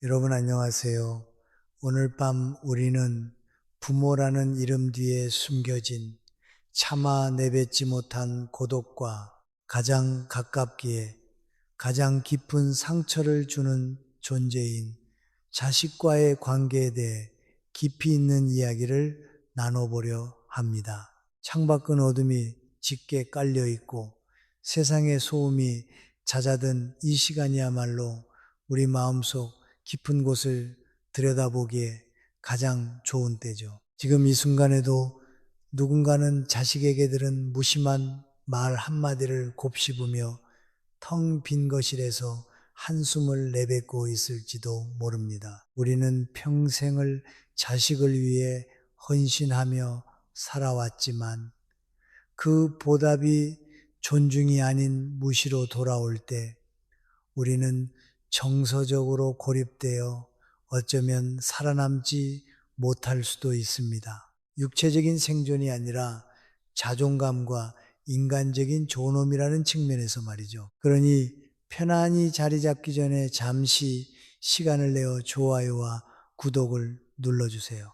여러분 안녕하세요. 오늘 밤 우리는 부모라는 이름 뒤에 숨겨진 차마 내뱉지 못한 고독과 가장 가깝기에 가장 깊은 상처를 주는 존재인 자식과의 관계에 대해 깊이 있는 이야기를 나눠보려 합니다. 창밖은 어둠이 짙게 깔려 있고 세상의 소음이 잦아든 이 시간이야말로 우리 마음속 깊은 곳을 들여다보기에 가장 좋은 때죠. 지금 이 순간에도 누군가는 자식에게 들은 무심한 말 한마디를 곱씹으며 텅 빈 거실에서 한숨을 내뱉고 있을지도 모릅니다. 우리는 평생을 자식을 위해 헌신하며 살아왔지만 그 보답이 존중이 아닌 무시로 돌아올 때 우리는 정서적으로 고립되어 어쩌면 살아남지 못할 수도 있습니다. 육체적인 생존이 아니라 자존감과 인간적인 존엄이라는 측면에서 말이죠. 그러니 편안히 자리 잡기 전에 잠시 시간을 내어 좋아요와 구독을 눌러주세요.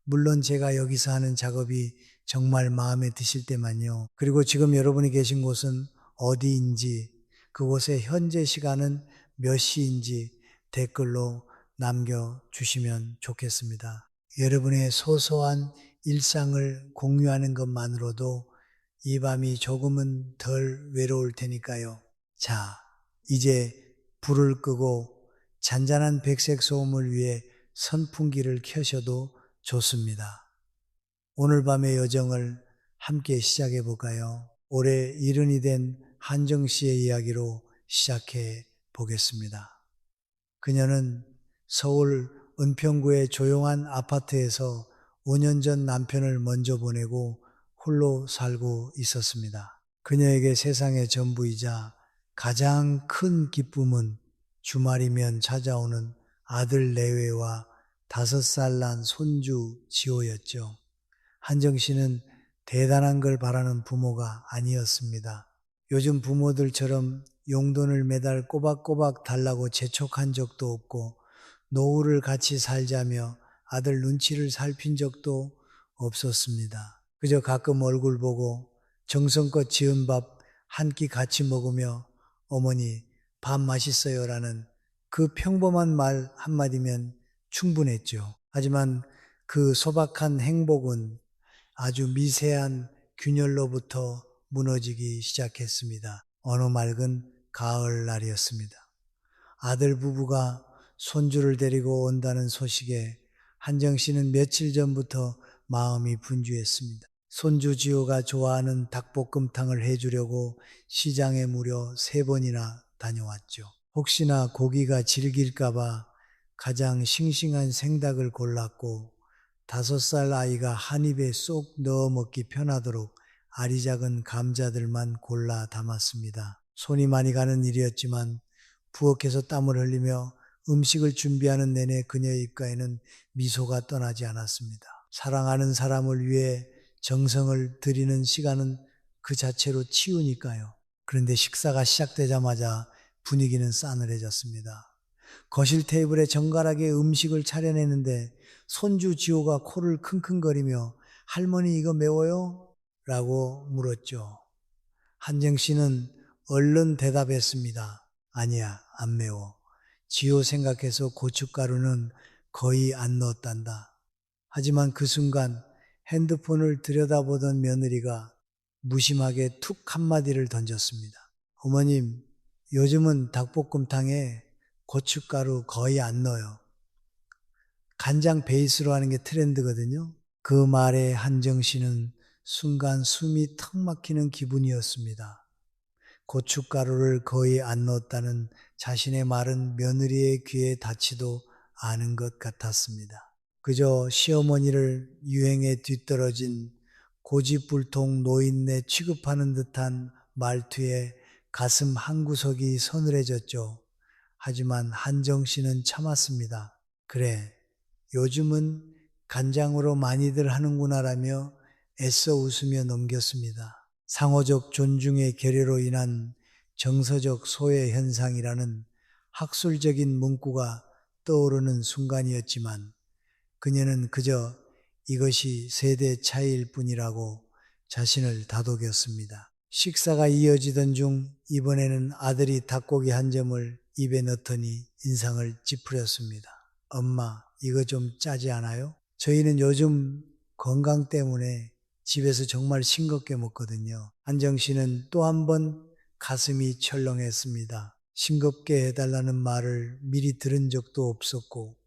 물론 제가 여기서 하는 작업이 정말 마음에 드실 때만요. 그리고 지금 여러분이 계신 곳은 어디인지, 그곳의 현재 시간은 몇 시인지 댓글로 남겨주시면 좋겠습니다. 여러분의 소소한 일상을 공유하는 것만으로도 이 밤이 조금은 덜 외로울 테니까요. 자, 이제 불을 끄고 잔잔한 백색 소음을 위해 선풍기를 켜셔도 좋습니다. 오늘 밤의 여정을 함께 시작해 볼까요? 올해 70이 된 한정 씨의 이야기로 시작해 보겠습니다. 그녀는 서울 은평구의 조용한 아파트에서 5년 전 남편을 먼저 보내고 홀로 살고 있었습니다. 그녀에게 세상의 전부이자 가장 큰 기쁨은 주말이면 찾아오는 아들 내외와 5살 난 손주 지호였죠. 한정 씨는 대단한 걸 바라는 부모가 아니었습니다. 요즘 부모들처럼 용돈을 매달 꼬박꼬박 달라고 재촉한 적도 없고 노후를 같이 살자며 아들 눈치를 살핀 적도 없었습니다. 그저 가끔 얼굴 보고 정성껏 지은 밥 한 끼 같이 먹으며 어머니 밥 맛있어요라는 그 평범한 말 한마디면 충분했죠. 하지만 그 소박한 행복은 아주 미세한 균열로부터 무너지기 시작했습니다. 어느 맑은 가을 날이었습니다. 아들 부부가 손주를 데리고 온다는 소식에 한정 씨는 며칠 전부터 마음이 분주했습니다. 손주 지호가 좋아하는 닭볶음탕을 해주려고 시장에 무려 3번이나 다녀왔죠. 혹시나 고기가 질길까봐 가장 싱싱한 생닭을 골랐고 5살 아이가 한 입에 쏙 넣어 먹기 편하도록 알이 작은 감자들만 골라 담았습니다. 손이 많이 가는 일이었지만 부엌에서 땀을 흘리며 음식을 준비하는 내내 그녀의 입가에는 미소가 떠나지 않았습니다. 사랑하는 사람을 위해 정성을 들이는 시간은 그 자체로 치유니까요. 그런데 식사가 시작되자마자 분위기는 싸늘해졌습니다. 거실 테이블에 정갈하게 음식을 차려내는데 손주 지호가 코를 킁킁거리며 할머니 이거 매워요? 라고 물었죠. 한정 씨는 얼른 대답했습니다. 아니야, 안 매워. 지호 생각해서 고춧가루는 거의 안 넣었단다. 하지만 그 순간 핸드폰을 들여다보던 며느리가 무심하게 툭 한마디를 던졌습니다. 어머님, 요즘은 닭볶음탕에 고춧가루 거의 안 넣어요. 간장 베이스로 하는 게 트렌드거든요. 그 말에 한정 씨는 순간 숨이 턱 막히는 기분이었습니다. 고춧가루를 거의 안 넣었다는 자신의 말은 며느리의 귀에 닿지도 않은 것 같았습니다. 그저 시어머니를 유행에 뒤떨어진 고집불통 노인네 취급하는 듯한 말투에 가슴 한구석이 서늘해졌죠. 하지만 한정 씨는 참았습니다. 그래, 요즘은 간장으로 많이들 하는구나라며 애써 웃으며 넘겼습니다. 상호적 존중의 결여로 인한 정서적 소외 현상이라는 학술적인 문구가 떠오르는 순간이었지만 그녀는 그저 이것이 세대 차이일 뿐이라고 자신을 다독였습니다. 식사가 이어지던 중 이번에는 아들이 닭고기 한 점을 입에 넣더니 인상을 찌푸렸습니다. 엄마, 이거 좀 짜지 않아요? 저희는 요즘 건강 때문에 집에서 정말 싱겁게 먹거든요. 한정 씨는 또 한 번 가슴이 철렁했습니다. 싱겁게 해달라는 말을 미리 들은 적도 없었고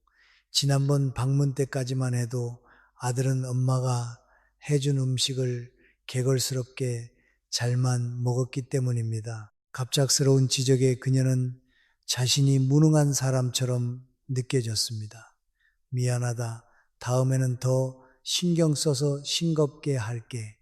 지난번 방문 때까지만 해도 아들은 엄마가 해준 음식을 개걸스럽게 잘만 먹었기 때문입니다. 갑작스러운 지적에 그녀는 자신이 무능한 사람처럼 느껴졌습니다. 미안하다. 다음에는 더 신경 써서 싱겁게 할게.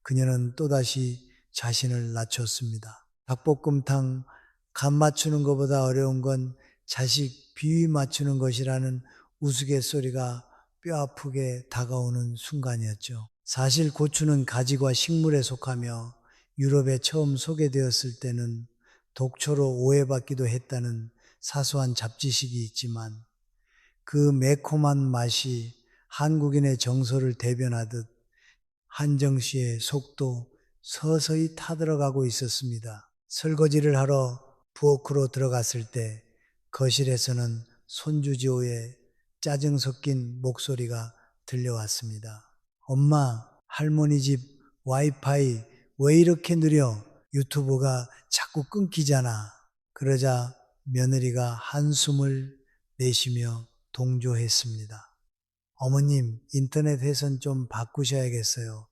그녀는 또다시 자신을 낮췄습니다. 닭볶음탕 간 맞추는 것보다 어려운 건 자식 비위 맞추는 것이라는 우스갯소리가 뼈아프게 다가오는 순간이었죠. 사실 고추는 가지과 식물에 속하며 유럽에 처음 소개되었을 때는 독초로 오해받기도 했다는 사소한 잡지식이 있지만 그 매콤한 맛이 한국인의 정서를 대변하듯 한정 씨의 속도 서서히 타들어가고 있었습니다. 설거지를 하러 부엌으로 들어갔을 때 거실에서는 손주지호의 짜증 섞인 목소리가 들려왔습니다. 엄마, 할머니 집 와이파이 왜 이렇게 느려? 유튜브가 자꾸 끊기잖아. 그러자 며느리가 한숨을 내쉬며 동조했습니다. 어머님, 인터넷 회선 좀 바꾸셔야겠어요.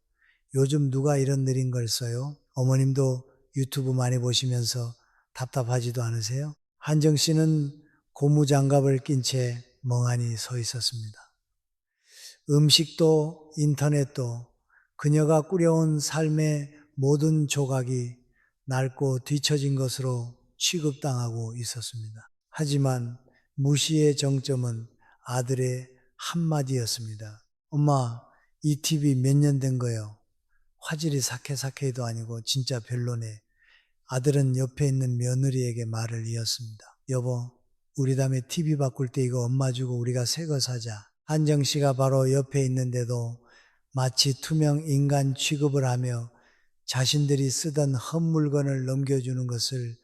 요즘 누가 이런 느린 걸 써요? 어머님도 유튜브 많이 보시면서 답답하지도 않으세요? 한정 씨는 고무장갑을 낀 채 멍하니 서 있었습니다. 음식도 인터넷도 그녀가 꾸려온 삶의 모든 조각이 낡고 뒤처진 것으로 취급당하고 있었습니다. 하지만 무시의 정점은 아들의 한마디였습니다. 엄마, 이 TV 몇 년 된 거예요? 화질이 사케사케도 아니고 진짜 별로네. 아들은 옆에 있는 며느리에게 말을 이었습니다. 여보, 우리 다음에 TV 바꿀 때 이거 엄마 주고 우리가 새 거 사자. 한정 씨가 바로 옆에 있는데도 마치 투명 인간 취급을 하며 자신들이 쓰던 헛 물건을 넘겨주는 것을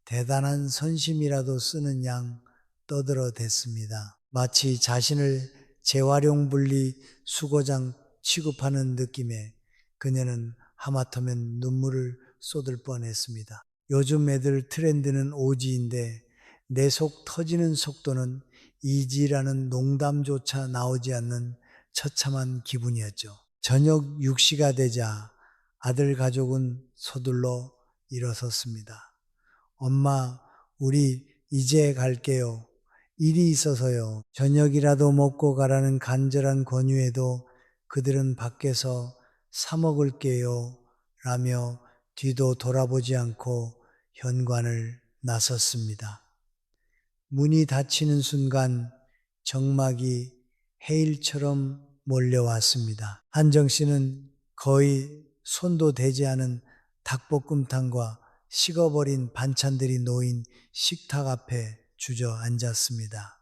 대단한 선심이라도 쓰는 양 떠들어댔습니다. 마치 자신을 재활용 분리 수거장 취급하는 느낌에 그녀는 하마터면 눈물을 쏟을 뻔했습니다. 요즘 애들 트렌드는 오지인데 내 속 터지는 속도는 이지라는 농담조차 나오지 않는 처참한 기분이었죠. 저녁 6시가 되자 아들 가족은 서둘러 일어섰습니다. 엄마, 우리 이제 갈게요. 일이 있어서요. 저녁이라도 먹고 가라는 간절한 권유에도 그들은 밖에서 사 먹을게요. 라며 뒤도 돌아보지 않고 현관을 나섰습니다. 문이 닫히는 순간 정막이 해일처럼 몰려왔습니다. 한정 씨는 거의 손도 대지 않은 닭볶음탕과 식어버린 반찬들이 놓인 식탁 앞에 주저앉았습니다.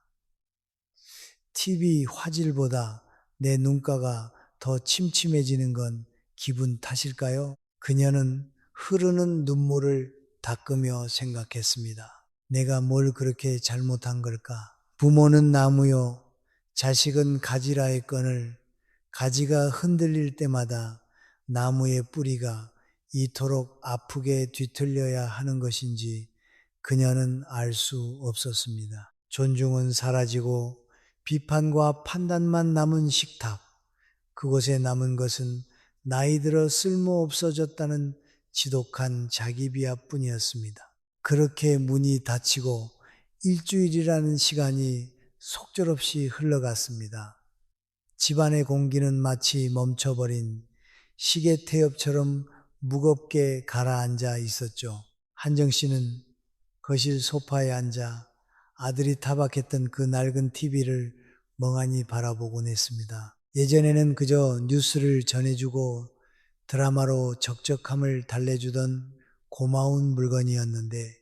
TV 화질보다 내 눈가가 더 침침해지는 건 기분 탓일까요? 그녀는 흐르는 눈물을 닦으며 생각했습니다. 내가 뭘 그렇게 잘못한 걸까? 부모는 나무요, 자식은 가지라 했거늘 가지가 흔들릴 때마다 나무의 뿌리가 이토록 아프게 뒤틀려야 하는 것인지 그녀는 알 수 없었습니다. 존중은 사라지고 비판과 판단만 남은 식탁. 그곳에 남은 것은 나이 들어 쓸모 없어졌다는 지독한 자기 비하뿐이었습니다. 그렇게 문이 닫히고 일주일이라는 시간이 속절없이 흘러갔습니다. 집안의 공기는 마치 멈춰버린 시계 태엽처럼 무겁게 가라앉아 있었죠. 한정 씨는 거실 소파에 앉아 아들이 타박했던 그 낡은 TV를 멍하니 바라보곤 했습니다. 예전에는 그저 뉴스를 전해주고 드라마로 적적함을 달래주던 고마운 물건이었는데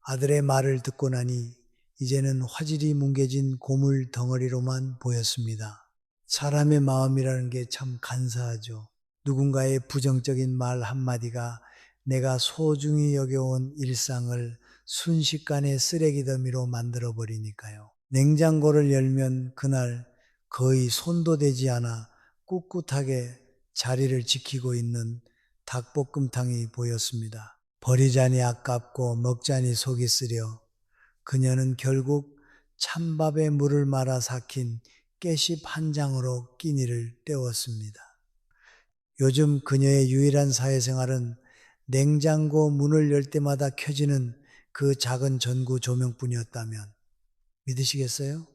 아들의 말을 듣고 나니 이제는 화질이 뭉개진 고물 덩어리로만 보였습니다. 사람의 마음이라는 게 참 간사하죠. 누군가의 부정적인 말 한마디가 내가 소중히 여겨온 일상을 순식간에 쓰레기 더미로 만들어 버리니까요. 냉장고를 열면 그날 거의 손도 대지 않아 꿋꿋하게 자리를 지키고 있는 닭볶음탕이 보였습니다. 버리자니 아깝고 먹자니 속이 쓰려 그녀는 결국 찬밥에 물을 말아 삭힌 깨십 한 장으로 끼니를 때웠습니다. 요즘 그녀의 유일한 사회생활은 냉장고 문을 열 때마다 켜지는 그 작은 전구 조명뿐이었다면 믿으시겠어요?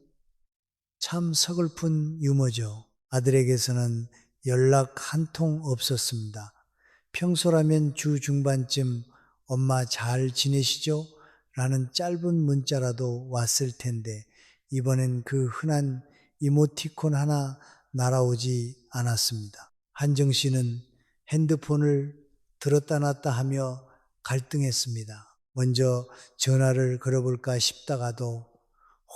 참 서글픈 유머죠. 아들에게서는 연락 한 통 없었습니다. 평소라면 주 중반쯤 엄마 잘 지내시죠? 라는 짧은 문자라도 왔을 텐데 이번엔 그 흔한 이모티콘 하나 날아오지 않았습니다. 한정 씨는 핸드폰을 들었다 놨다 하며 갈등했습니다. 먼저 전화를 걸어볼까 싶다가도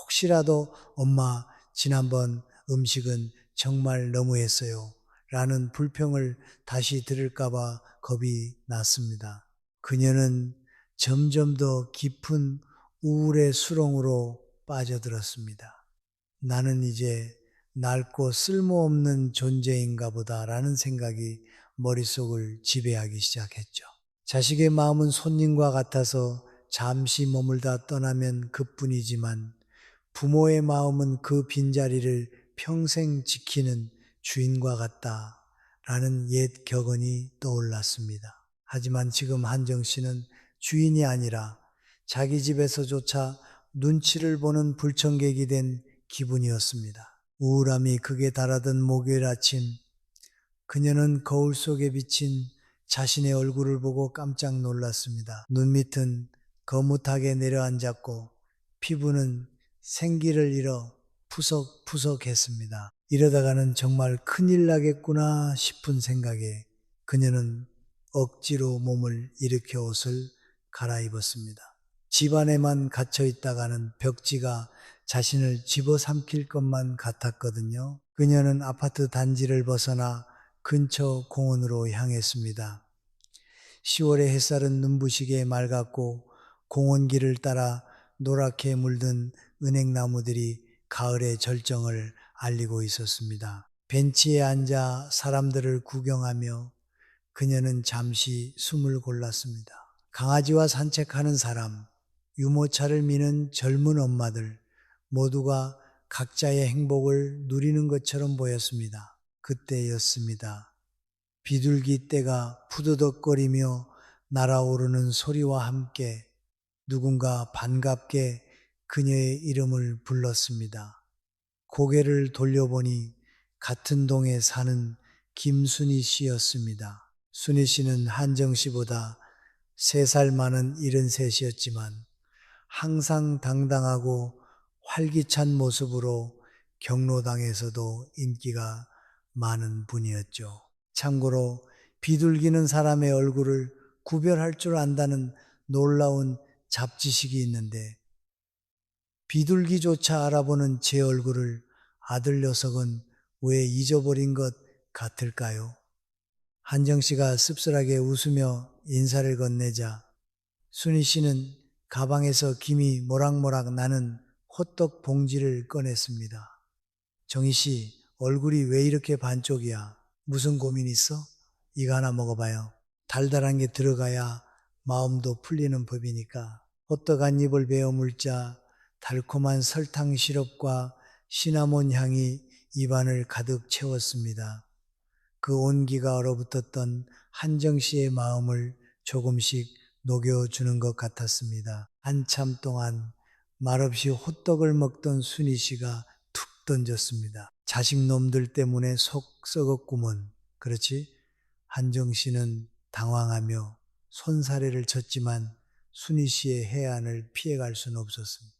혹시라도 엄마 지난번 음식은 정말 너무했어요 라는 불평을 다시 들을까봐 겁이 났습니다. 그녀는 점점 더 깊은 우울의 수렁으로 빠져들었습니다. 나는 이제 낡고 쓸모없는 존재인가 보다라는 생각이 머릿속을 지배하기 시작했죠. 자식의 마음은 손님과 같아서 잠시 머물다 떠나면 그뿐이지만 부모의 마음은 그 빈자리를 평생 지키는 주인과 같다라는 옛 격언이 떠올랐습니다. 하지만 지금 한정 씨는 주인이 아니라 자기 집에서조차 눈치를 보는 불청객이 된 기분이었습니다. 우울함이 극에 달하던 목요일 아침, 그녀는 거울 속에 비친 자신의 얼굴을 보고 깜짝 놀랐습니다. 눈밑은 거뭇하게 내려앉았고 피부는 생기를 잃어 푸석푸석했습니다. 이러다가는 정말 큰일 나겠구나 싶은 생각에 그녀는 억지로 몸을 일으켜 옷을 갈아입었습니다. 집 안에만 갇혀 있다가는 벽지가 자신을 집어삼킬 것만 같았거든요. 그녀는 아파트 단지를 벗어나 근처 공원으로 향했습니다. 10월의 햇살은 눈부시게 맑았고 공원길을 따라 노랗게 물든 은행나무들이 가을의 절정을 알리고 있었습니다. 벤치에 앉아 사람들을 구경하며 그녀는 잠시 숨을 골랐습니다. 강아지와 산책하는 사람, 유모차를 미는 젊은 엄마들 모두가 각자의 행복을 누리는 것처럼 보였습니다. 그때였습니다. 비둘기 떼가 푸드덕거리며 날아오르는 소리와 함께 누군가 반갑게 그녀의 이름을 불렀습니다. 고개를 돌려보니 같은 동에 사는 김순희 씨였습니다. 순희 씨는 한정 씨보다 3살 많은 73이었지만 항상 당당하고 활기찬 모습으로 경로당에서도 인기가 많은 분이었죠. 참고로 비둘기는 사람의 얼굴을 구별할 줄 안다는 놀라운 잡지식이 있는데 비둘기조차 알아보는 제 얼굴을 아들 녀석은 왜 잊어버린 것 같을까요? 한정 씨가 씁쓸하게 웃으며 인사를 건네자 순희 씨는 가방에서 김이 모락모락 나는 호떡 봉지를 꺼냈습니다. 정희 씨, 얼굴이 왜 이렇게 반쪽이야? 무슨 고민 있어? 이거 하나 먹어봐요. 달달한 게 들어가야 마음도 풀리는 법이니까. 호떡 한 입을 베어 물자 달콤한 설탕 시럽과 시나몬 향이 입안을 가득 채웠습니다. 그 온기가 얼어붙었던 한정 씨의 마음을 조금씩 녹여주는 것 같았습니다. 한참 동안 말없이 호떡을 먹던 순희 씨가 툭 던졌습니다. 자식 놈들 때문에 속 썩었구먼. 그렇지? 한정 씨는 당황하며 손사래를 쳤지만 순희 씨의 해안을 피해갈 수는 없었습니다.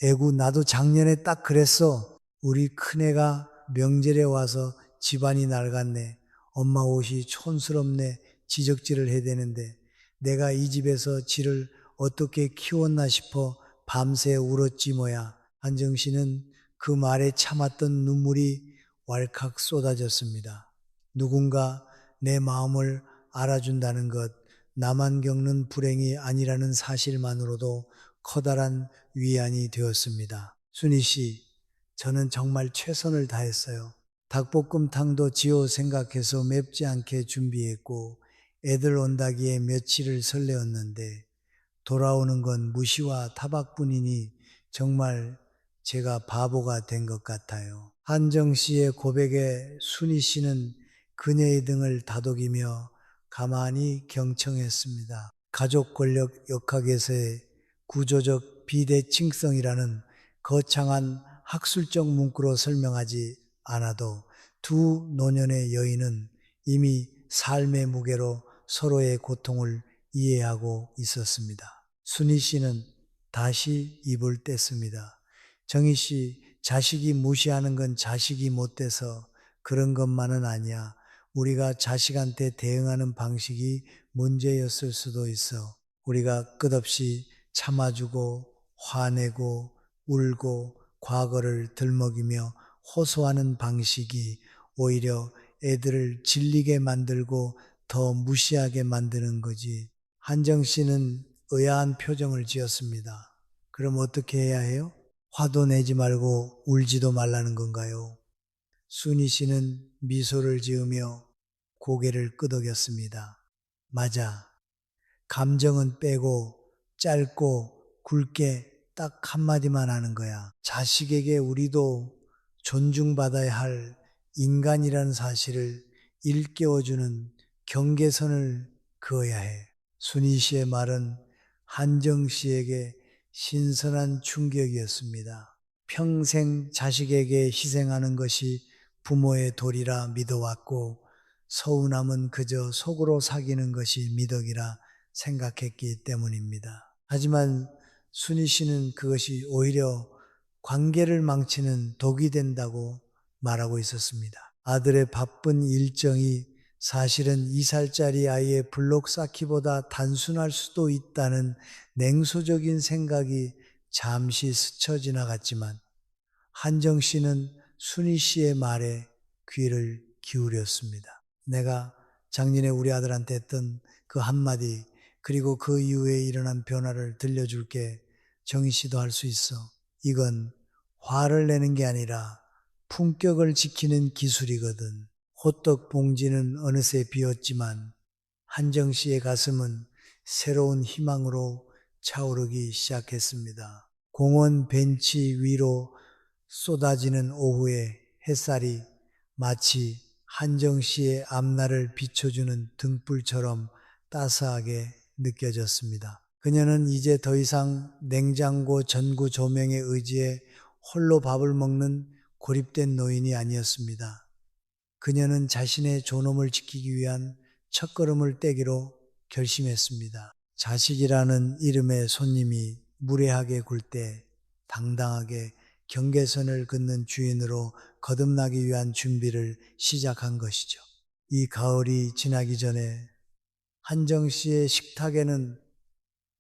에구, 나도 작년에 딱 그랬어. 우리 큰애가 명절에 와서 집안이 낡았네. 엄마 옷이 촌스럽네. 지적질을 해야 되는데 내가 이 집에서 지를 어떻게 키웠나 싶어 밤새 울었지 뭐야. 한정 씨는 그 말에 참았던 눈물이 왈칵 쏟아졌습니다. 누군가 내 마음을 알아준다는 것, 나만 겪는 불행이 아니라는 사실만으로도 커다란 위안이 되었습니다. 순희 씨, 저는 정말 최선을 다했어요. 닭볶음탕도 지호 생각해서 맵지 않게 준비했고 애들 온다기에 며칠을 설레었는데 돌아오는 건 무시와 타박뿐이니 정말 제가 바보가 된 것 같아요. 한정 씨의 고백에 순희 씨는 그녀의 등을 다독이며 가만히 경청했습니다. 가족 권력 역학에서의 구조적 비대칭성이라는 거창한 학술적 문구로 설명하지 않아도 두 노년의 여인은 이미 삶의 무게로 서로의 고통을 이해하고 있었습니다. 순희 씨는 다시 입을 뗐습니다. 정희 씨, 자식이 무시하는 건 자식이 못돼서 그런 것만은 아니야. 우리가 자식한테 대응하는 방식이 문제였을 수도 있어. 우리가 끝없이 참아주고 화내고 울고 과거를 들먹이며 호소하는 방식이 오히려 애들을 질리게 만들고 더 무시하게 만드는 거지. 한정 씨는 의아한 표정을 지었습니다. 그럼 어떻게 해야 해요? 화도 내지 말고 울지도 말라는 건가요? 순희 씨는 미소를 지으며 고개를 끄덕였습니다. 맞아. 감정은 빼고 짧고 굵게 딱 한마디만 하는 거야. 자식에게 우리도 존중받아야 할 인간이라는 사실을 일깨워주는 경계선을 그어야 해. 순희 씨의 말은 한정 씨에게 신선한 충격이었습니다. 평생 자식에게 희생하는 것이 부모의 도리라 믿어왔고 서운함은 그저 속으로 사귀는 것이 미덕이라 생각했기 때문입니다. 하지만 순희 씨는 그것이 오히려 관계를 망치는 독이 된다고 말하고 있었습니다. 아들의 바쁜 일정이 사실은 2살짜리 아이의 블록 쌓기보다 단순할 수도 있다는 냉소적인 생각이 잠시 스쳐 지나갔지만 한정 씨는 순희 씨의 말에 귀를 기울였습니다. 내가 작년에 우리 아들한테 했던 그 한마디 그리고 그 이후에 일어난 변화를 들려줄게. 정희 씨도 할 수 있어. 이건 화를 내는 게 아니라 품격을 지키는 기술이거든. 호떡 봉지는 어느새 비었지만 한정 씨의 가슴은 새로운 희망으로 차오르기 시작했습니다. 공원 벤치 위로 쏟아지는 오후의 햇살이 마치 한정 씨의 앞날을 비춰주는 등불처럼 따스하게 느껴졌습니다. 그녀는 이제 더 이상 냉장고 전구 조명에 의지해 홀로 밥을 먹는 고립된 노인이 아니었습니다. 그녀는 자신의 존엄을 지키기 위한 첫걸음을 떼기로 결심했습니다. 자식이라는 이름의 손님이 무례하게 굴 때 당당하게 경계선을 긋는 주인으로 거듭나기 위한 준비를 시작한 것이죠. 이 가을이 지나기 전에 한정 씨의 식탁에는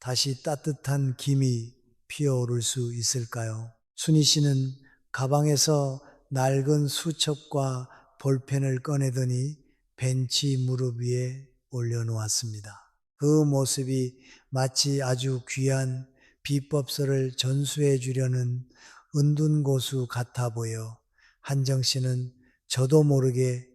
다시 따뜻한 김이 피어오를 수 있을까요? 순희 씨는 가방에서 낡은 수첩과 볼펜을 꺼내더니 벤치 무릎 위에 올려놓았습니다. 그 모습이 마치 아주 귀한 비법서를 전수해 주려는 은둔고수 같아 보여 한정 씨는 저도 모르게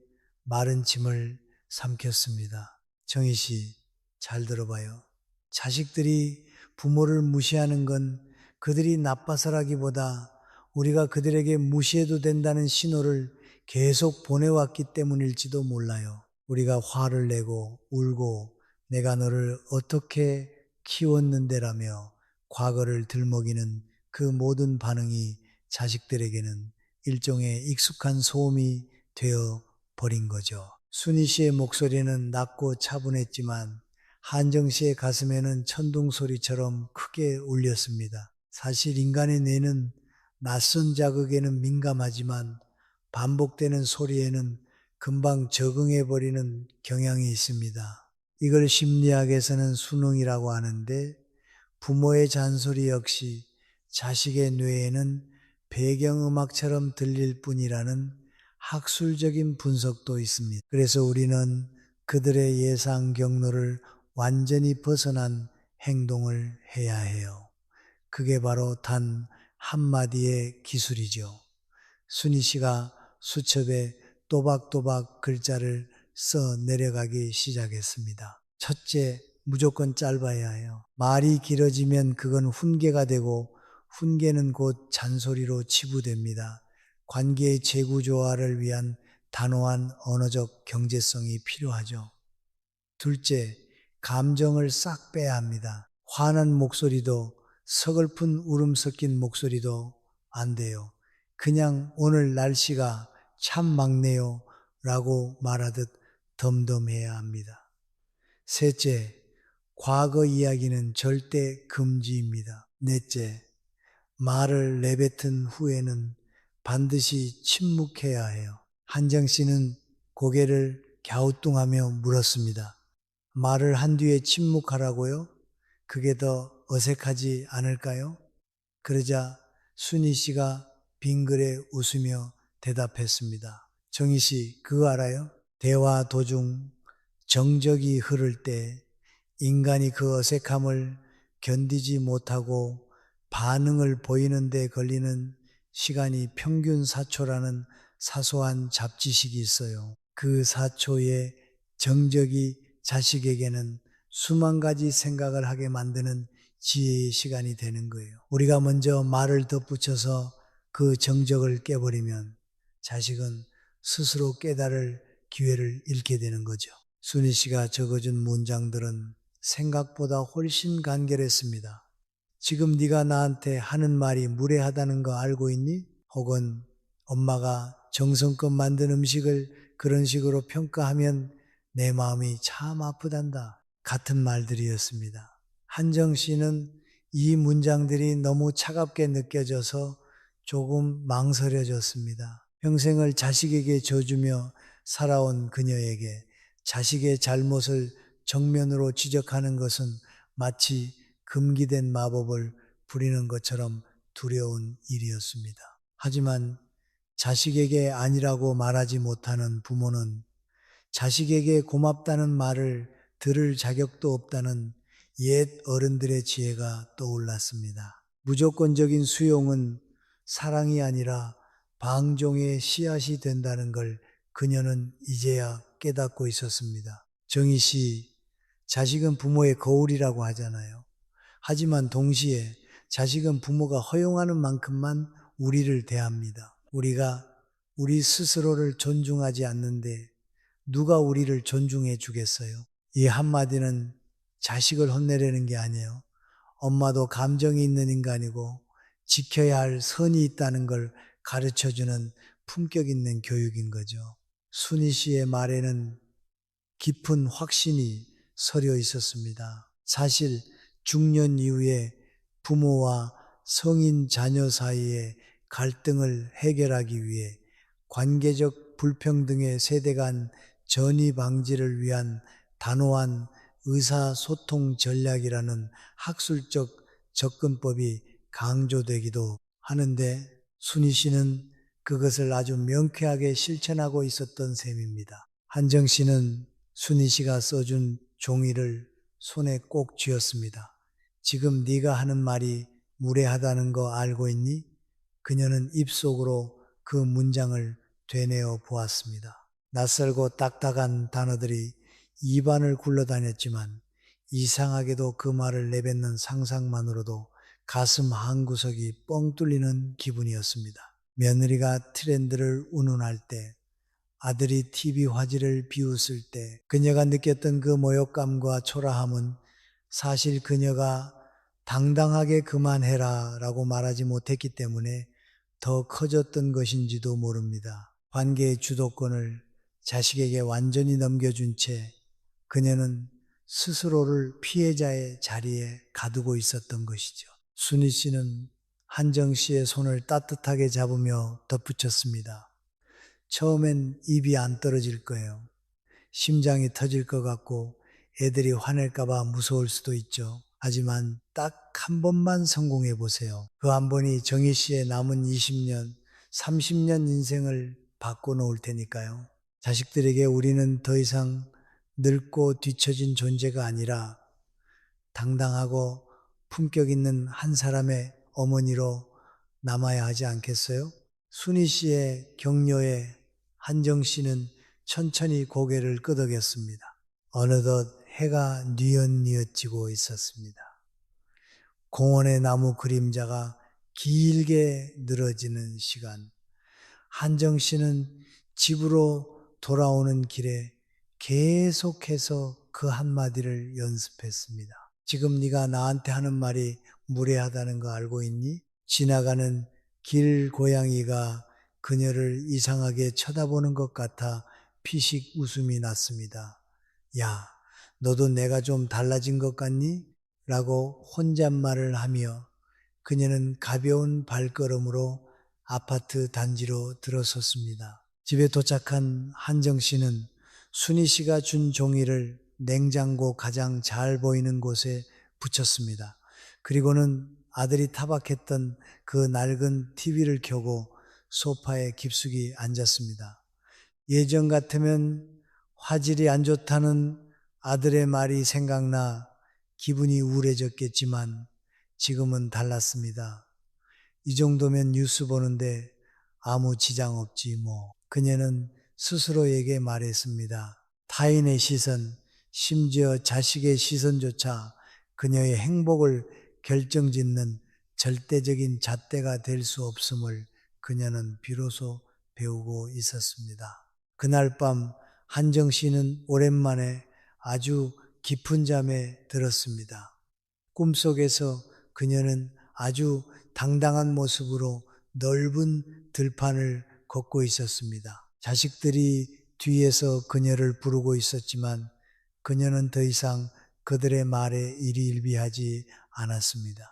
마른 침을 삼켰습니다. 정희 씨, 잘 들어봐요. 자식들이 부모를 무시하는 건 그들이 나빠서라기보다 우리가 그들에게 무시해도 된다는 신호를 계속 보내왔기 때문일지도 몰라요. 우리가 화를 내고 울고 내가 너를 어떻게 키웠는데라며 과거를 들먹이는 그 모든 반응이 자식들에게는 일종의 익숙한 소음이 되어 버린 거죠. 순희 씨의 목소리는 낮고 차분했지만 한정 씨의 가슴에는 천둥 소리처럼 크게 울렸습니다. 사실 인간의 뇌는 낯선 자극에는 민감하지만 반복되는 소리에는 금방 적응해버리는 경향이 있습니다. 이걸 심리학에서는 수능이라고 하는데 부모의 잔소리 역시 자식의 뇌에는 배경음악처럼 들릴 뿐이라는 학술적인 분석도 있습니다. 그래서 우리는 그들의 예상 경로를 완전히 벗어난 행동을 해야 해요. 그게 바로 단 한마디의 기술이죠. 순희 씨가 수첩에 또박또박 글자를 써 내려가기 시작했습니다. 첫째, 무조건 짧아야 해요. 말이 길어지면 그건 훈계가 되고 훈계는 곧 잔소리로 치부됩니다. 관계의 재구조화를 위한 단호한 언어적 경제성이 필요하죠. 둘째, 감정을 싹 빼야 합니다. 화난 목소리도 서글픈 울음 섞인 목소리도 안 돼요. 그냥 오늘 날씨가 참 막네요 라고 말하듯 덤덤해야 합니다. 셋째, 과거 이야기는 절대 금지입니다. 넷째, 말을 내뱉은 후에는 반드시 침묵해야 해요. 한정 씨는 고개를 갸우뚱하며 물었습니다. 말을 한 뒤에 침묵하라고요? 그게 더 어색하지 않을까요? 그러자 순희 씨가 빙그레 웃으며 대답했습니다. 정희 씨, 그거 알아요? 대화 도중 정적이 흐를 때 인간이 그 어색함을 견디지 못하고 반응을 보이는 데 걸리는 시간이 평균 4초라는 사소한 잡지식이 있어요. 그 4초의 정적이 자식에게는 수만 가지 생각을 하게 만드는 지혜의 시간이 되는 거예요. 우리가 먼저 말을 덧붙여서 그 정적을 깨버리면 자식은 스스로 깨달을 기회를 잃게 되는 거죠. 순희 씨가 적어준 문장들은 생각보다 훨씬 간결했습니다. 지금 네가 나한테 하는 말이 무례하다는 거 알고 있니? 혹은 엄마가 정성껏 만든 음식을 그런 식으로 평가하면 내 마음이 참 아프단다. 같은 말들이었습니다. 한정 씨는 이 문장들이 너무 차갑게 느껴져서 조금 망설여졌습니다. 평생을 자식에게 져주며 살아온 그녀에게 자식의 잘못을 정면으로 지적하는 것은 마치 금기된 마법을 부리는 것처럼 두려운 일이었습니다. 하지만 자식에게 아니라고 말하지 못하는 부모는 자식에게 고맙다는 말을 들을 자격도 없다는 옛 어른들의 지혜가 떠올랐습니다. 무조건적인 수용은 사랑이 아니라 방종의 씨앗이 된다는 걸 그녀는 이제야 깨닫고 있었습니다. 정희 씨, 자식은 부모의 거울이라고 하잖아요. 하지만 동시에 자식은 부모가 허용하는 만큼만 우리를 대합니다. 우리가 우리 스스로를 존중하지 않는데 누가 우리를 존중해 주겠어요? 이 한마디는 자식을 혼내려는 게 아니에요. 엄마도 감정이 있는 인간이고 지켜야 할 선이 있다는 걸 가르쳐주는 품격 있는 교육인 거죠. 순희 씨의 말에는 깊은 확신이 서려 있었습니다. 사실 중년 이후에 부모와 성인 자녀 사이의 갈등을 해결하기 위해 관계적 불평등의 세대 간 전이 방지를 위한 단호한 의사소통 전략이라는 학술적 접근법이 강조되기도 하는데 순희 씨는 그것을 아주 명쾌하게 실천하고 있었던 셈입니다. 한정 씨는 순희 씨가 써준 종이를 손에 꼭 쥐었습니다. 지금 네가 하는 말이 무례하다는 거 알고 있니? 그녀는 입속으로 그 문장을 되뇌어 보았습니다. 낯설고 딱딱한 단어들이 입안을 굴러다녔지만 이상하게도 그 말을 내뱉는 상상만으로도 가슴 한구석이 뻥 뚫리는 기분이었습니다. 며느리가 트렌드를 운운할 때, 아들이 TV 화질을 비웃을 때 그녀가 느꼈던 그 모욕감과 초라함은 사실 그녀가 당당하게 그만해라 라고 말하지 못했기 때문에 더 커졌던 것인지도 모릅니다. 관계의 주도권을 자식에게 완전히 넘겨준 채 그녀는 스스로를 피해자의 자리에 가두고 있었던 것이죠. 순희 씨는 한정 씨의 손을 따뜻하게 잡으며 덧붙였습니다. 처음엔 입이 안 떨어질 거예요. 심장이 터질 것 같고 애들이 화낼까 봐 무서울 수도 있죠. 하지만 딱 한 번만 성공해 보세요. 그 한 번이 정희 씨의 남은 20년, 30년 인생을 바꿔놓을 테니까요. 자식들에게 우리는 더 이상 늙고 뒤처진 존재가 아니라 당당하고 품격 있는 한 사람의 어머니로 남아야 하지 않겠어요? 순희 씨의 격려에 한정 씨는 천천히 고개를 끄덕였습니다. 어느덧 해가 뉘엿뉘엿지고 있었습니다. 공원의 나무 그림자가 길게 늘어지는 시간. 한정 씨는 집으로 돌아오는 길에 계속해서 그 한마디를 연습했습니다. 지금 네가 나한테 하는 말이 무례하다는 거 알고 있니? 지나가는 길 고양이가 그녀를 이상하게 쳐다보는 것 같아 피식 웃음이 났습니다. 야, 너도 내가 좀 달라진 것 같니? 라고 혼잣말을 하며 그녀는 가벼운 발걸음으로 아파트 단지로 들어섰습니다. 집에 도착한 한정 씨는 순희 씨가 준 종이를 냉장고 가장 잘 보이는 곳에 붙였습니다. 그리고는 아들이 타박했던 그 낡은 TV를 켜고 소파에 깊숙이 앉았습니다. 예전 같으면 화질이 안 좋다는 아들의 말이 생각나 기분이 우울해졌겠지만 지금은 달랐습니다. 이 정도면 뉴스 보는데 아무 지장 없지 뭐. 그녀는 스스로에게 말했습니다. 타인의 시선, 심지어 자식의 시선조차 그녀의 행복을 결정짓는 절대적인 잣대가 될 수 없음을 그녀는 비로소 배우고 있었습니다. 그날 밤 한정 씨는 오랜만에 아주 깊은 잠에 들었습니다. 꿈속에서 그녀는 아주 당당한 모습으로 넓은 들판을 걷고 있었습니다. 자식들이 뒤에서 그녀를 부르고 있었지만 그녀는 더 이상 그들의 말에 일희일비하지 않았습니다.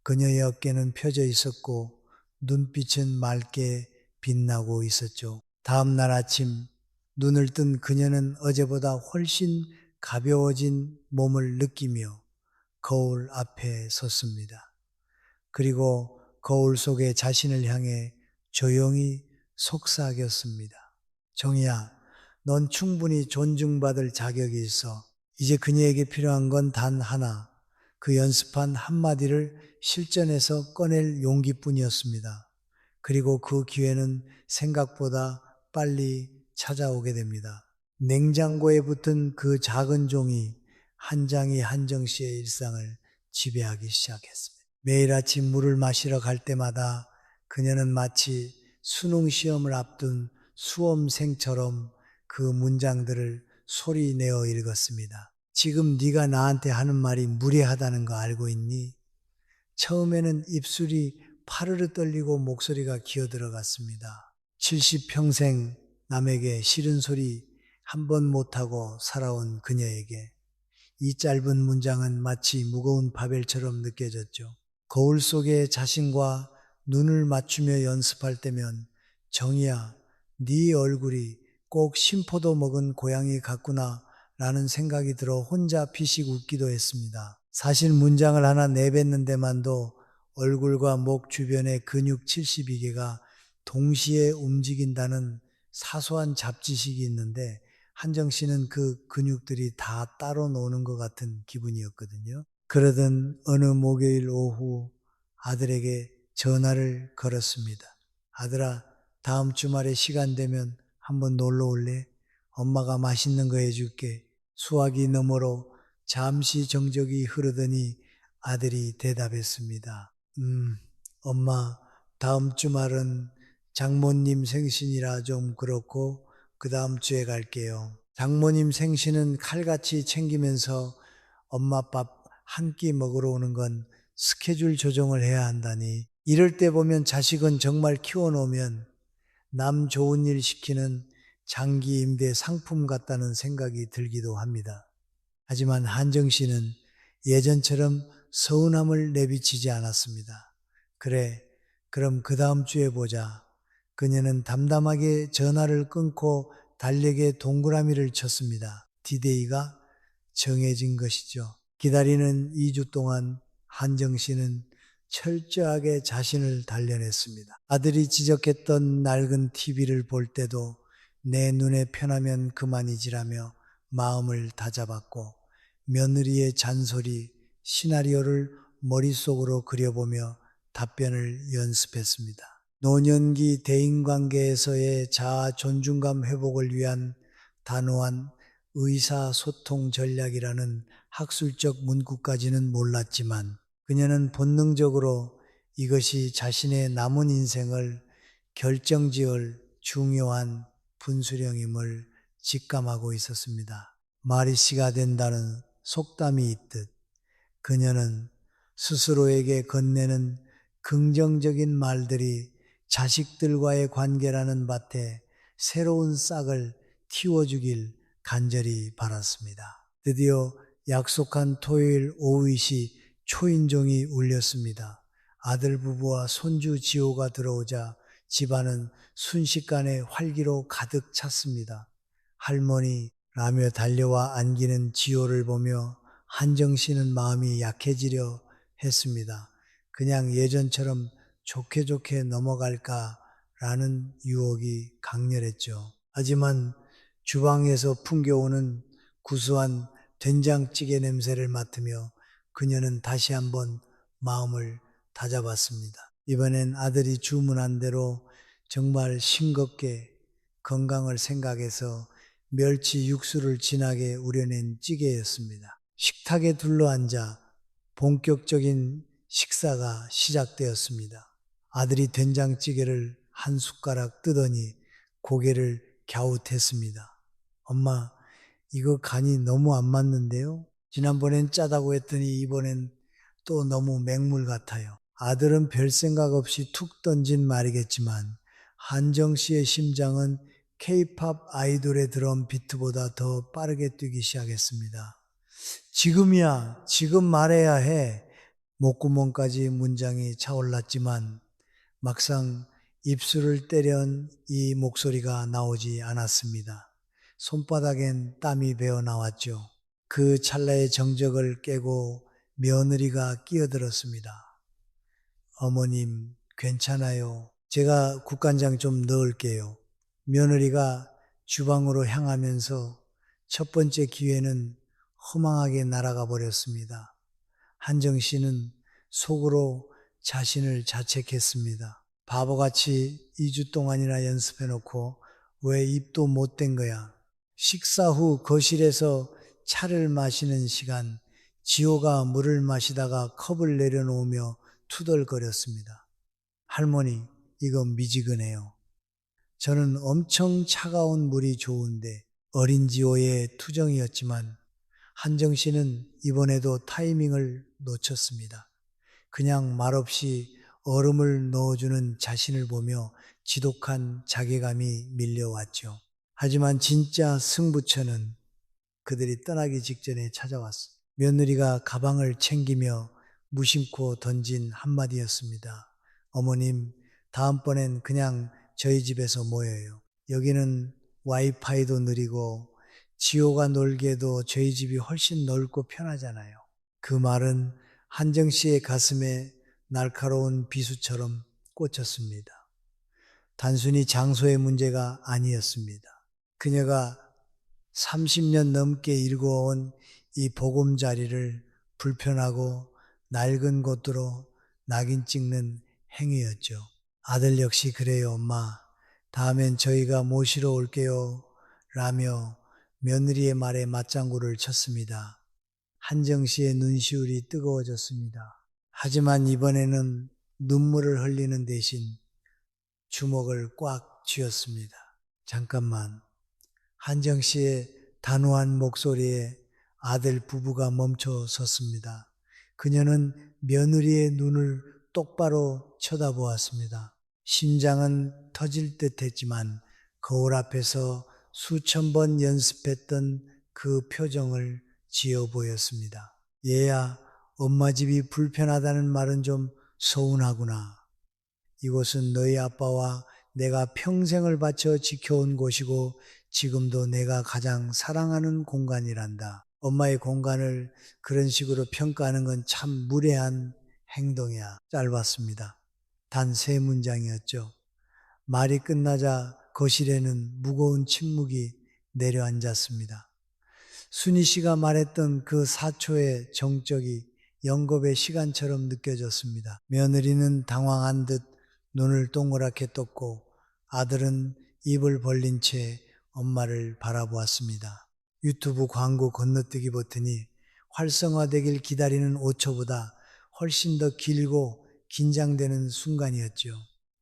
그녀의 어깨는 펴져 있었고 눈빛은 맑게 빛나고 있었죠. 다음 날 아침 눈을 뜬 그녀는 어제보다 훨씬 가벼워진 몸을 느끼며 거울 앞에 섰습니다. 그리고 거울 속에 자신을 향해 조용히 속삭였습니다. 정희야, 넌 충분히 존중받을 자격이 있어. 이제 그녀에게 필요한 건 단 하나, 그 연습한 한마디를 실전에서 꺼낼 용기뿐이었습니다. 그리고 그 기회는 생각보다 빨리 찾아오게 됩니다. 냉장고에 붙은 그 작은 종이 한 장이 한정 씨의 일상을 지배하기 시작했습니다. 매일 아침 물을 마시러 갈 때마다 그녀는 마치 수능 시험을 앞둔 수험생처럼 그 문장들을 소리내어 읽었습니다. 지금 네가 나한테 하는 말이 무례하다는 거 알고 있니? 처음에는 입술이 파르르 떨리고 목소리가 기어들어갔습니다. 70평생 남에게 싫은 소리 한 번 못하고 살아온 그녀에게 이 짧은 문장은 마치 무거운 바벨처럼 느껴졌죠. 거울 속에 자신과 눈을 맞추며 연습할 때면 정희야, 네 얼굴이 꼭 심포도 먹은 고양이 같구나 라는 생각이 들어 혼자 피식 웃기도 했습니다. 사실 문장을 하나 내뱉는 데만도 얼굴과 목 주변의 근육 72개가 동시에 움직인다는 사소한 잡지식이 있는데 한정 씨는 그 근육들이 다 따로 노는 것 같은 기분이었거든요. 그러던 어느 목요일 오후 아들에게 전화를 걸었습니다. 아들아, 다음 주말에 시간 되면 한번 놀러 올래? 엄마가 맛있는 거 해줄게. 수화기 너머로 잠시 정적이 흐르더니 아들이 대답했습니다. 엄마, 다음 주말은 장모님 생신이라 좀 그렇고 그 다음 주에 갈게요. 장모님 생신은 칼같이 챙기면서 엄마 밥 한 끼 먹으러 오는 건 스케줄 조정을 해야 한다니. 이럴 때 보면 자식은 정말 키워놓으면 남 좋은 일 시키는 장기 임대 상품 같다는 생각이 들기도 합니다. 하지만 한정 씨는 예전처럼 서운함을 내비치지 않았습니다. 그래, 그럼 그 다음 주에 보자. 그녀는 담담하게 전화를 끊고 달력에 동그라미를 쳤습니다. 디데이가 정해진 것이죠. 기다리는 2주 동안 한정 씨는 철저하게 자신을 단련했습니다. 아들이 지적했던 낡은 TV를 볼 때도 내 눈에 편하면 그만이지라며 마음을 다잡았고, 며느리의 잔소리, 시나리오를 머릿속으로 그려보며 답변을 연습했습니다. 노년기 대인관계에서의 자아 존중감 회복을 위한 단호한 의사소통 전략이라는 학술적 문구까지는 몰랐지만, 그녀는 본능적으로 이것이 자신의 남은 인생을 결정지을 중요한 분수령임을 직감하고 있었습니다. 마리씨가 된다는 속담이 있듯 그녀는 스스로에게 건네는 긍정적인 말들이 자식들과의 관계라는 밭에 새로운 싹을 틔워주길 간절히 바랐습니다. 드디어 약속한 토요일 오후이시 초인종이 울렸습니다. 아들 부부와 손주 지호가 들어오자 집안은 순식간에 활기로 가득 찼습니다. 할머니 라며 달려와 안기는 지호를 보며 한정 씨는 마음이 약해지려 했습니다. 그냥 예전처럼 좋게 넘어갈까라는 유혹이 강렬했죠. 하지만 주방에서 풍겨오는 구수한 된장찌개 냄새를 맡으며 그녀는 다시 한번 마음을 다잡았습니다. 이번엔 아들이 주문한 대로 정말 싱겁게 건강을 생각해서 멸치 육수를 진하게 우려낸 찌개였습니다. 식탁에 둘러앉아 본격적인 식사가 시작되었습니다. 아들이 된장찌개를 한 숟가락 뜨더니 고개를 갸웃했습니다. 엄마, 이거 간이 너무 안 맞는데요? 지난번엔 짜다고 했더니 이번엔 또 너무 맹물 같아요. 아들은 별 생각 없이 툭 던진 말이겠지만 한정 씨의 심장은 K-팝 아이돌의 드럼 비트보다 더 빠르게 뛰기 시작했습니다. 지금이야, 지금 말해야 해. 목구멍까지 문장이 차올랐지만 막상 입술을 때련 이 목소리가 나오지 않았습니다. 손바닥엔 땀이 배어 나왔죠. 그 찰나의 정적을 깨고 며느리가 끼어들었습니다. 어머님, 괜찮아요. 제가 국간장 좀 넣을게요. 며느리가 주방으로 향하면서 첫 번째 기회는 허망하게 날아가 버렸습니다. 한정 씨는 속으로 자신을 자책했습니다. 바보같이 2주 동안이나 연습해놓고 왜 입도 못 댄 거야. 식사 후 거실에서 차를 마시는 시간, 지호가 물을 마시다가 컵을 내려놓으며 투덜거렸습니다. 할머니, 이거 미지근해요. 저는 엄청 차가운 물이 좋은데 어린 지호의 투정이었지만 한정 씨는 이번에도 타이밍을 놓쳤습니다. 그냥 말없이 얼음을 넣어주는 자신을 보며 지독한 자괴감이 밀려왔죠. 하지만 진짜 승부처는 그들이 떠나기 직전에 찾아왔어. 며느리가 가방을 챙기며 무심코 던진 한마디였습니다. 어머님, 다음번엔 그냥 저희 집에서 모여요. 여기는 와이파이도 느리고 지호가 놀기에도 저희 집이 훨씬 넓고 편하잖아요. 그 말은 한정 씨의 가슴에 날카로운 비수처럼 꽂혔습니다. 단순히 장소의 문제가 아니었습니다. 그녀가 30년 넘게 일구어온 이 보금자리를 불편하고 낡은 곳으로 낙인 찍는 행위였죠. 아들 역시 그래요, 엄마. 다음엔 저희가 모시러 올게요. 라며 며느리의 말에 맞장구를 쳤습니다. 한정 씨의 눈시울이 뜨거워졌습니다. 하지만 이번에는 눈물을 흘리는 대신 주먹을 꽉 쥐었습니다. 잠깐만. 한정 씨의 단호한 목소리에 아들 부부가 멈춰 섰습니다. 그녀는 며느리의 눈을 똑바로 쳐다보았습니다. 심장은 터질 듯 했지만 거울 앞에서 수천 번 연습했던 그 표정을 지어 보였습니다. 얘야, 엄마 집이 불편하다는 말은 좀 서운하구나. 이곳은 너희 아빠와 내가 평생을 바쳐 지켜온 곳이고 지금도 내가 가장 사랑하는 공간이란다. 엄마의 공간을 그런 식으로 평가하는 건 참 무례한 행동이야. 짧았습니다. 단 3문장이었죠. 말이 끝나자 거실에는 무거운 침묵이 내려앉았습니다. 순희 씨가 말했던 그 4초의 정적이 영겁의 시간처럼 느껴졌습니다. 며느리는 당황한 듯 눈을 동그랗게 떴고 아들은 입을 벌린 채 엄마를 바라보았습니다. 유튜브 광고 건너뛰기 버튼이 활성화되길 기다리는 5초보다 훨씬 더 길고 긴장되는 순간이었죠.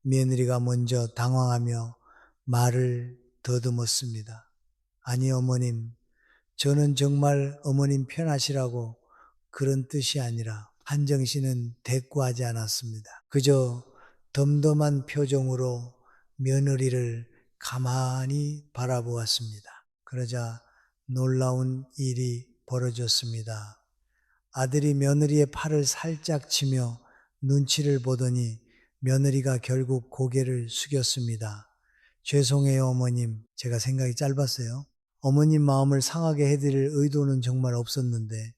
며느리가 먼저 당황하며 말을 더듬었습니다. 아니 어머님, 저는 정말 어머님 편하시라고 그런 뜻이 아니라 한정 씨는 대꾸하지 않았습니다. 그저 덤덤한 표정으로 며느리를 가만히 바라보았습니다. 그러자 놀라운 일이 벌어졌습니다. 아들이 며느리의 팔을 살짝 치며 눈치를 보더니 며느리가 결국 고개를 숙였습니다. 죄송해요 어머님. 제가 생각이 짧았어요. 어머님 마음을 상하게 해드릴 의도는 정말 없었는데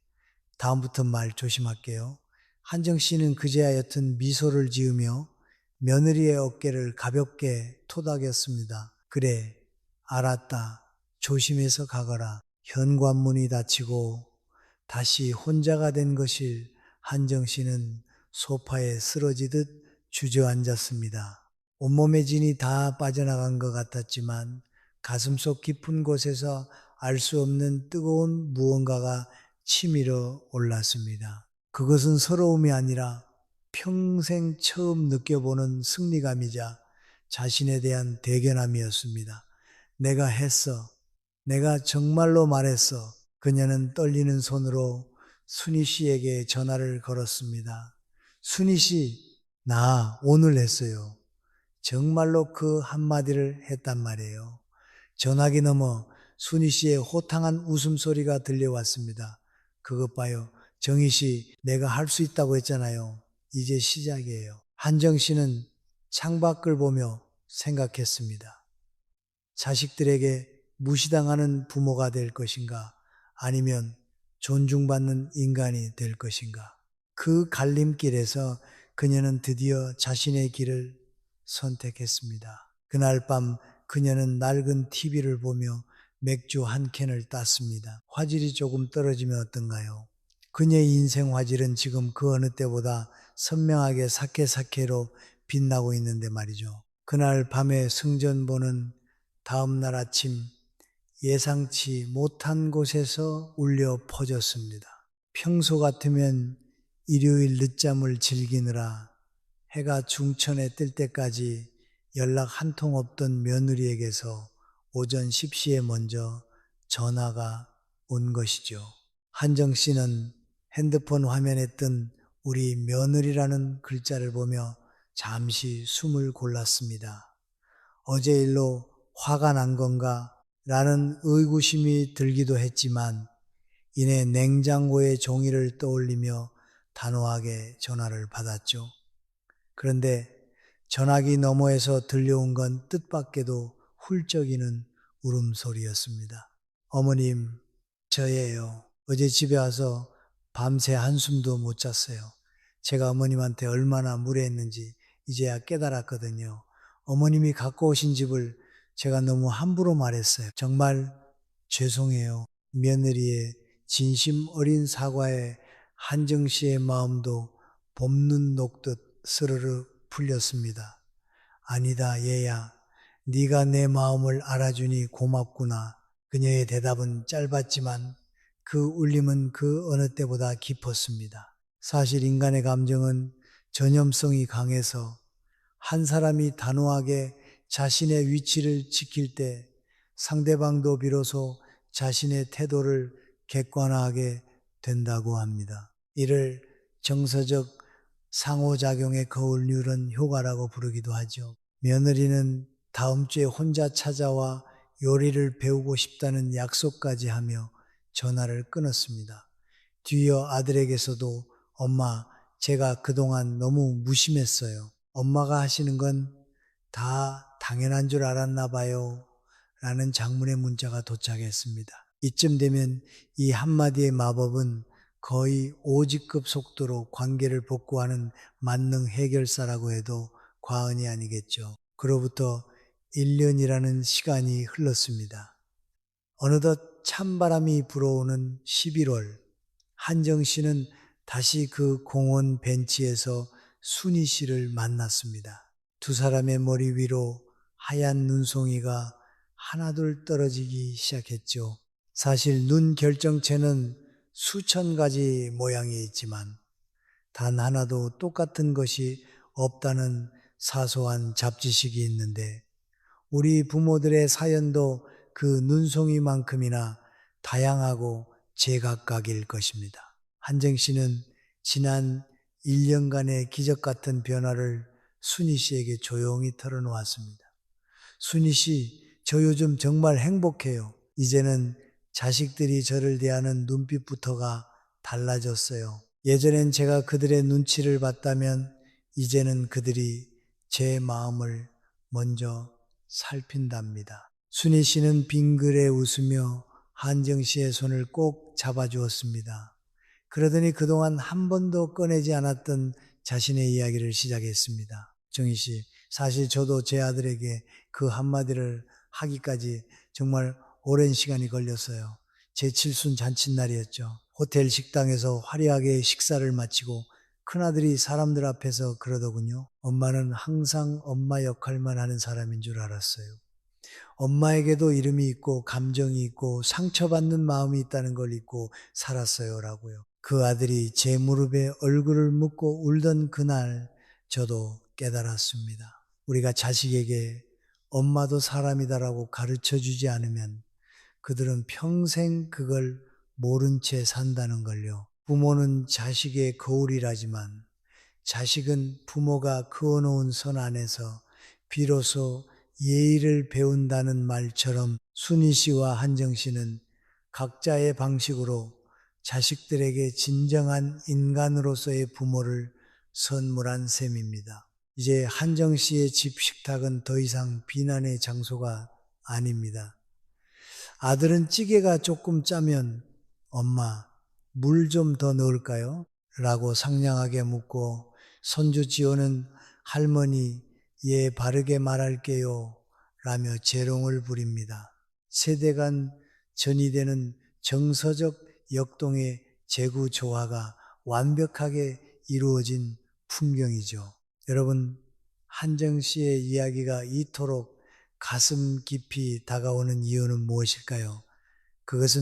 다음부터 말 조심할게요. 한정 씨는 그제야 옅은 미소를 지으며 며느리의 어깨를 가볍게 토닥였습니다. 그래, 알았다. 조심해서 가거라. 현관문이 닫히고 다시 혼자가 된 것일 한정 씨는 소파에 쓰러지듯 주저앉았습니다. 온몸의 진이 다 빠져나간 것 같았지만 가슴속 깊은 곳에서 알 수 없는 뜨거운 무언가가 치밀어 올랐습니다. 그것은 서러움이 아니라 평생 처음 느껴보는 승리감이자 자신에 대한 대견함이었습니다. 내가 했어. 내가 정말로 말했어. 그녀는 떨리는 손으로 순희 씨에게 전화를 걸었습니다. 순희 씨, 나 오늘 했어요. 정말로 그 한마디를 했단 말이에요. 전화기 너머 순희 씨의 호탕한 웃음소리가 들려왔습니다. 그것 봐요. 정희 씨, 내가 할 수 있다고 했잖아요. 이제 시작이에요. 한정 씨는 창밖을 보며 생각했습니다. 자식들에게 무시당하는 부모가 될 것인가? 아니면 존중받는 인간이 될 것인가? 그 갈림길에서 그녀는 드디어 자신의 길을 선택했습니다. 그날 밤 그녀는 낡은 TV를 보며 맥주 한 캔을 땄습니다. 화질이 조금 떨어지면 어떤가요? 그녀의 인생 화질은 지금 그 어느 때보다 선명하게 사케사케로 빛나고 있는데 말이죠. 그날 밤의 승전보는 다음날 아침 예상치 못한 곳에서 울려 퍼졌습니다. 평소 같으면 일요일 늦잠을 즐기느라 해가 중천에 뜰 때까지 연락 한 통 없던 며느리에게서 오전 10시에 먼저 전화가 온 것이죠. 한정 씨는 핸드폰 화면에 뜬 우리 며느리라는 글자를 보며 잠시 숨을 골랐습니다. 어제 일로 화가 난 건가? 라는 의구심이 들기도 했지만 이내 냉장고의 종이를 떠올리며 단호하게 전화를 받았죠. 그런데 전화기 너머에서 들려온 건 뜻밖에도 훌쩍이는 울음소리였습니다. 어머님, 저예요. 어제 집에 와서 밤새 한숨도 못 잤어요. 제가 어머님한테 얼마나 무례했는지 이제야 깨달았거든요. 어머님이 갖고 오신 집을 제가 너무 함부로 말했어요. 정말 죄송해요. 며느리의 진심 어린 사과에 한정 씨의 마음도 봄눈 녹듯 스르르 풀렸습니다. 아니다 얘야. 네가 내 마음을 알아주니 고맙구나. 그녀의 대답은 짧았지만 그 울림은 그 어느 때보다 깊었습니다. 사실 인간의 감정은 전염성이 강해서 한 사람이 단호하게 자신의 위치를 지킬 때 상대방도 비로소 자신의 태도를 객관화하게 된다고 합니다. 이를 정서적 상호작용의 거울률은 효과라고 부르기도 하죠. 며느리는 다음 주에 혼자 찾아와 요리를 배우고 싶다는 약속까지 하며 전화를 끊었습니다. 뒤이어 아들에게서도 엄마, 제가 그동안 너무 무심했어요. 엄마가 하시는 건 다 당연한 줄 알았나 봐요. 라는 장문의 문자가 도착했습니다. 이쯤 되면 이 한마디의 마법은 거의 오직급 속도로 관계를 복구하는 만능 해결사라고 해도 과언이 아니겠죠. 그로부터 1년이라는 시간이 흘렀습니다. 어느덧 찬바람이 불어오는 11월, 한정 씨는 다시 그 공원 벤치에서 순희 씨를 만났습니다. 두 사람의 머리 위로 하얀 눈송이가 하나둘 떨어지기 시작했죠. 사실 눈 결정체는 수천 가지 모양이 있지만 단 하나도 똑같은 것이 없다는 사소한 잡지식이 있는데 우리 부모들의 사연도 그 눈송이만큼이나 다양하고 제각각일 것입니다. 한정 씨는 지난 1년간의 기적 같은 변화를 순희 씨에게 조용히 털어놓았습니다. 순희 씨, 저 요즘 정말 행복해요. 이제는 자식들이 저를 대하는 눈빛부터가 달라졌어요. 예전엔 제가 그들의 눈치를 봤다면 이제는 그들이 제 마음을 먼저 살핀답니다. 순희 씨는 빙그레 웃으며 한정 씨의 손을 꼭 잡아주었습니다. 그러더니 그동안 한 번도 꺼내지 않았던 자신의 이야기를 시작했습니다. 정희 씨, 사실 저도 제 아들에게 그 한마디를 하기까지 정말 오랜 시간이 걸렸어요. 제 칠순 잔칫날이었죠. 호텔 식당에서 화려하게 식사를 마치고 큰아들이 사람들 앞에서 그러더군요. 엄마는 항상 엄마 역할만 하는 사람인 줄 알았어요. 엄마에게도 이름이 있고 감정이 있고 상처받는 마음이 있다는 걸 잊고 살았어요 라고요. 그 아들이 제 무릎에 얼굴을 묻고 울던 그날 저도 깨달았습니다. 우리가 자식에게 엄마도 사람이다라고 가르쳐 주지 않으면 그들은 평생 그걸 모른 채 산다는 걸요. 부모는 자식의 거울이라지만 자식은 부모가 그어놓은 선 안에서 비로소 예의를 배운다는 말처럼 순희 씨와 한정 씨는 각자의 방식으로 자식들에게 진정한 인간으로서의 부모를 선물한 셈입니다. 이제 한정 씨의 집 식탁은 더 이상 비난의 장소가 아닙니다. 아들은 찌개가 조금 짜면 엄마, 물 좀 더 넣을까요? 라고 상냥하게 묻고 손주 지호는 할머니, 예, 바르게 말할게요. 라며 재롱을 부립니다. 세대 간 전이되는 정서적 역동의 재구 조화가 완벽하게 이루어진 풍경이죠. 여러분, 한정 씨의 이야기가 이토록 가슴 깊이 다가오는 이유는 무엇일까요? 그것은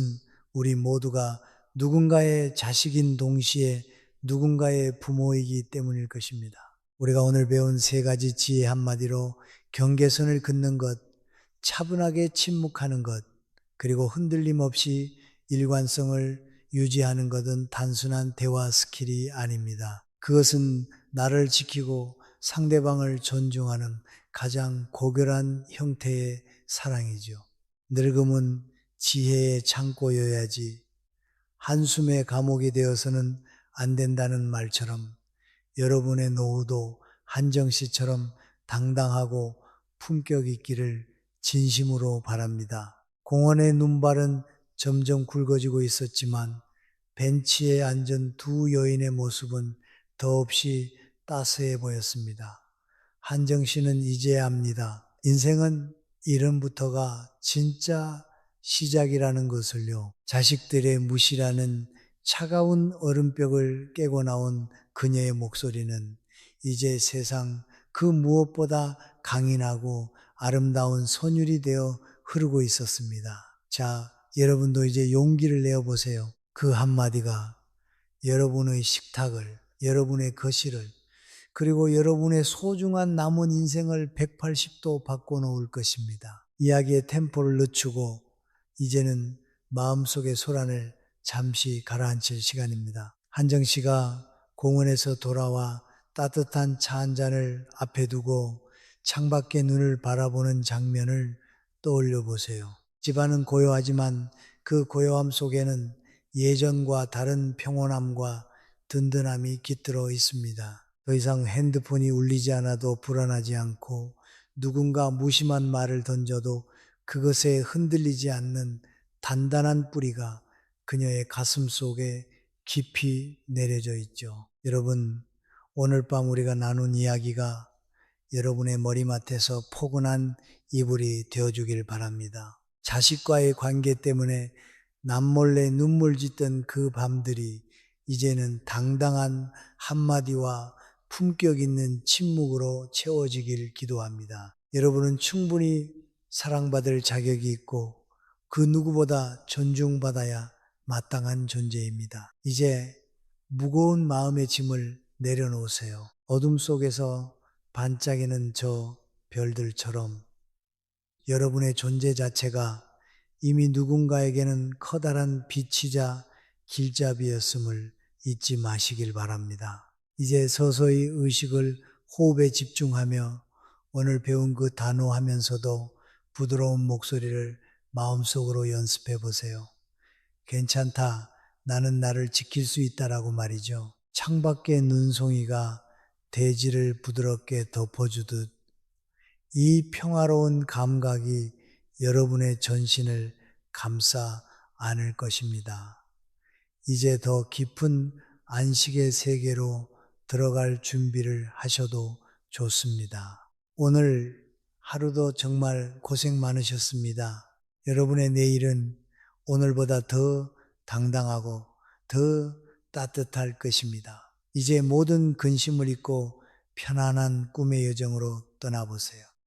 우리 모두가 누군가의 자식인 동시에 누군가의 부모이기 때문일 것입니다. 우리가 오늘 배운 세 가지 지혜 한마디로 경계선을 긋는 것, 차분하게 침묵하는 것, 그리고 흔들림 없이 일관성을 유지하는 것은 단순한 대화 스킬이 아닙니다. 그것은 나를 지키고 상대방을 존중하는 가장 고결한 형태의 사랑이죠. 늙음은 지혜의 창고여야지 한숨의 감옥이 되어서는 안 된다는 말처럼 여러분의 노후도 한정 씨처럼 당당하고 품격 있기를 진심으로 바랍니다. 공원의 눈발은 점점 굵어지고 있었지만 벤치에 앉은 두 여인의 모습은 더없이 따스해 보였습니다. 한정 씨는 이제야 압니다. 인생은 이름부터가 진짜 시작이라는 것을요. 자식들의 무시라는 차가운 얼음벽을 깨고 나온 그녀의 목소리는 이제 세상 그 무엇보다 강인하고 아름다운 선율이 되어 흐르고 있었습니다. 자, 여러분도 이제 용기를 내어보세요. 그 한마디가 여러분의 식탁을, 여러분의 거실을, 그리고 여러분의 소중한 남은 인생을 180도 바꿔놓을 것입니다. 이야기의 템포를 늦추고 이제는 마음속의 소란을 잠시 가라앉힐 시간입니다. 한정 씨가 공원에서 돌아와 따뜻한 차 한 잔을 앞에 두고 창밖에 눈을 바라보는 장면을 떠올려 보세요. 집안은 고요하지만 그 고요함 속에는 예전과 다른 평온함과 든든함이 깃들어 있습니다. 더 이상 핸드폰이 울리지 않아도 불안하지 않고 누군가 무심한 말을 던져도 그것에 흔들리지 않는 단단한 뿌리가 그녀의 가슴 속에 깊이 내려져 있죠. 여러분, 오늘 밤 우리가 나눈 이야기가 여러분의 머리맡에서 포근한 이불이 되어주길 바랍니다. 자식과의 관계 때문에 남몰래 눈물 짓던 그 밤들이 이제는 당당한 한마디와 품격 있는 침묵으로 채워지길 기도합니다. 여러분은 충분히 사랑받을 자격이 있고 그 누구보다 존중받아야 마땅한 존재입니다. 이제 무거운 마음의 짐을 내려놓으세요. 어둠 속에서 반짝이는 저 별들처럼 여러분의 존재 자체가 이미 누군가에게는 커다란 빛이자 길잡이였음을 잊지 마시길 바랍니다. 이제 서서히 의식을 호흡에 집중하며 오늘 배운 그 단호하면서도 부드러운 목소리를 마음속으로 연습해 보세요. 괜찮다. 나는 나를 지킬 수 있다라고 말이죠. 창밖의 눈송이가 대지를 부드럽게 덮어주듯 이 평화로운 감각이 여러분의 전신을 감싸 안을 것입니다. 이제 더 깊은 안식의 세계로 들어갈 준비를 하셔도 좋습니다. 오늘 하루도 정말 고생 많으셨습니다. 여러분의 내일은 오늘보다 더 당당하고 더 따뜻할 것입니다. 이제 모든 근심을 잊고 편안한 꿈의 여정으로 떠나보세요.